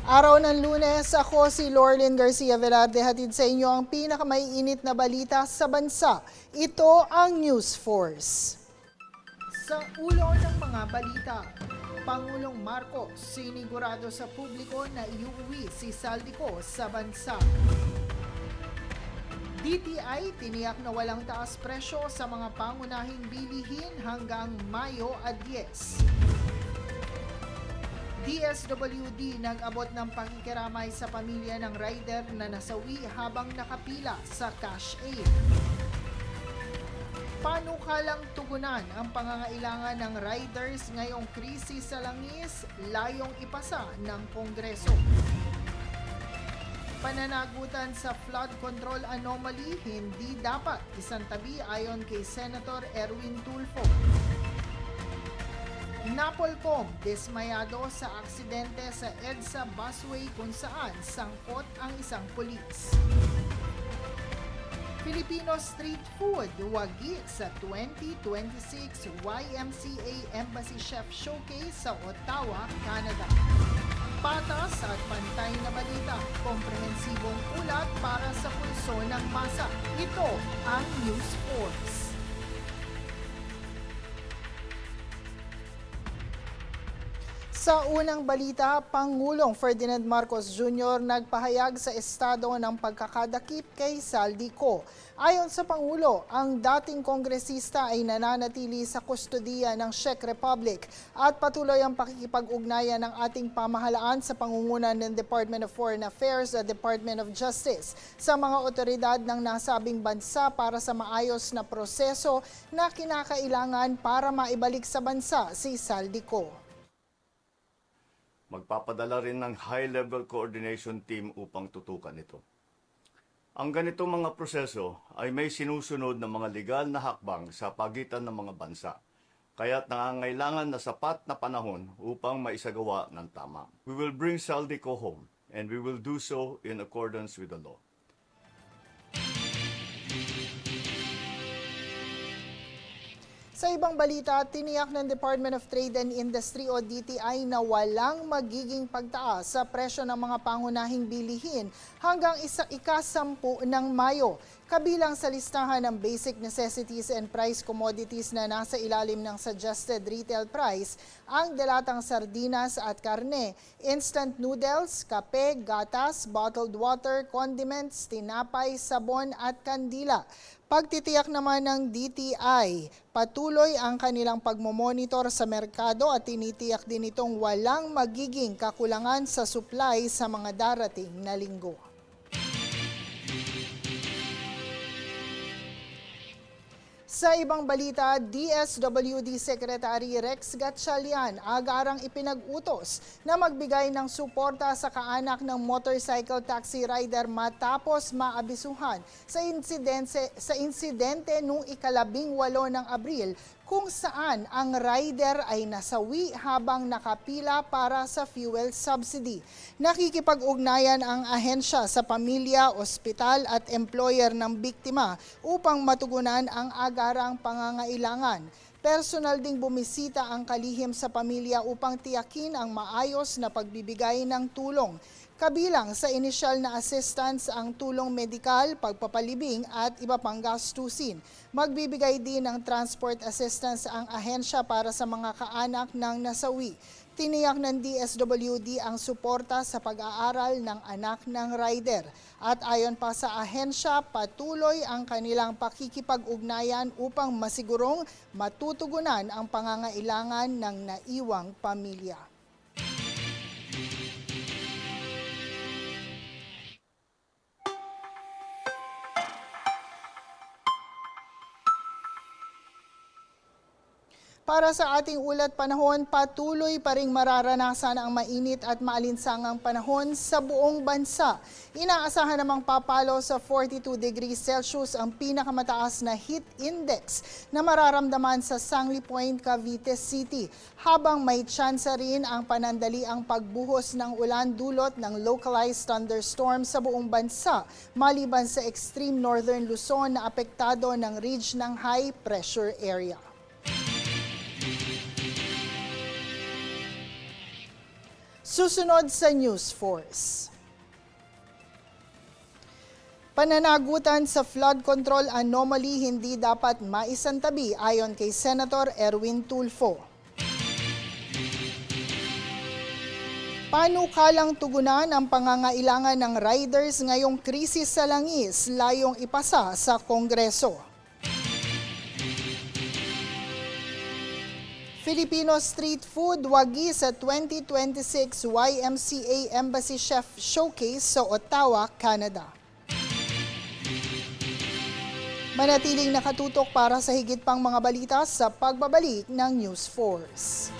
Araw ng Lunes, ako si Lorlyn Garcia Velarde, hatid sa inyo ang pinakamaiinit na balita sa bansa. Ito ang News Force. Sa ulo ng mga balita, Pangulong Marcos sinigurado sa publiko na iuwi si Saldico sa bansa. DTI tiniyak na walang taas presyo sa mga pangunahing bilihin hanggang Mayo 10. DSWD nag-abot ng pakikiramay sa pamilya ng rider na nasawi habang nakapila sa cash aid. Panukalang tugunan ang pangangailangan ng riders ngayong krisis sa langis, layong ipasa ng Kongreso. Pananagutan sa flood control anomaly hindi dapat isantabi ayon kay Senator Erwin Tulfo. Napolcom dismayado sa aksidente sa EDSA busway kung saan sangkot ang isang pulis. Filipino street food wagi sa 2026 YMCA Embassy Chef Showcase sa Ottawa, Canada. Patas at pantay na balita, komprehensibong ulat para sa pulso ng masa. Ito ang News Force. Sa unang balita, Pangulong Ferdinand Marcos Jr. nagpahayag sa estado ng pagkakadakip kay Saldico. Ayon sa Pangulo, ang dating kongresista ay nananatili sa kustodiya ng Czech Republic at patuloy ang pakikipag-ugnayan ng ating pamahalaan sa pangunguna ng Department of Foreign Affairs at Department of Justice sa mga otoridad ng nasabing bansa para sa maayos na proseso na kinakailangan para maibalik sa bansa si Saldico. Magpapadala rin ng high-level coordination team upang tutukan ito. Ang ganitong mga proseso ay may sinusunod na mga legal na hakbang sa pagitan ng mga bansa, kaya't nangangailangan na sapat na panahon upang maisagawa ng tama. We will bring Saldico home, and we will do so in accordance with the law. Sa ibang balita, tiniyak ng Department of Trade and Industry o DTI na walang magiging pagtaas sa presyo ng mga pangunahing bilihin hanggang ika-10 ng Mayo. Kabilang sa listahan ng basic necessities and price commodities na nasa ilalim ng suggested retail price, ang delatang sardinas at karne, instant noodles, kape, gatas, bottled water, condiments, tinapay, sabon at kandila. Pagtitiyak naman ng DTI, patuloy ang kanilang pagmomonitor sa merkado at tinitiyak din itong walang magiging kakulangan sa supply sa mga darating na linggo. Sa ibang balita, DSWD Secretary Rex Gatchalian agarang ipinag-utos na magbigay ng suporta sa kaanak ng motorcycle taxi rider matapos maabisuhan sa insidente noong ika-18 ng Abril kung saan ang rider ay nasawi habang nakapila para sa fuel subsidy. Nakikipag-ugnayan ang ahensya sa pamilya, ospital at employer ng biktima upang matugunan ang agarang pangangailangan. Personal ding bumisita ang kalihim sa pamilya upang tiyakin ang maayos na pagbibigay ng tulong. Kabilang sa inisyal na assistance ang tulong medikal, pagpapalibing at iba pang gastusin. Magbibigay din ng transport assistance ang ahensya para sa mga kaanak ng nasawi. Tiniyak ng DSWD ang suporta sa pag-aaral ng anak ng rider. At ayon pa sa ahensya, patuloy ang kanilang pakikipag-ugnayan upang masigurong matutugunan ang pangangailangan ng naiwang pamilya. Para sa ating ulat panahon, patuloy pa ring mararanasan ang mainit at maalinsangang panahon sa buong bansa. Inaasahan namang papalo sa 42 degrees Celsius ang pinakamataas na heat index na mararamdaman sa Sangley Point, Cavite City. Habang may tsansa rin ang panandaliang pagbuhos ng ulan dulot ng localized thunderstorm sa buong bansa, maliban sa extreme northern Luzon na apektado ng ridge ng high pressure area. Susunod sa News Force. Pananagutan sa flood control anomaly hindi dapat maisantabi ayon kay Senator Erwin Tulfo. Panukalang tugunan ang pangangailangan ng riders ngayong krisis sa langis, layong ipasa sa Kongreso. Filipino street food wagi sa 2026 YMCA Embassy Chef Showcase sa Ottawa, Canada. Manatiling nakatutok para sa higit pang mga balita sa pagbabalik ng News Force.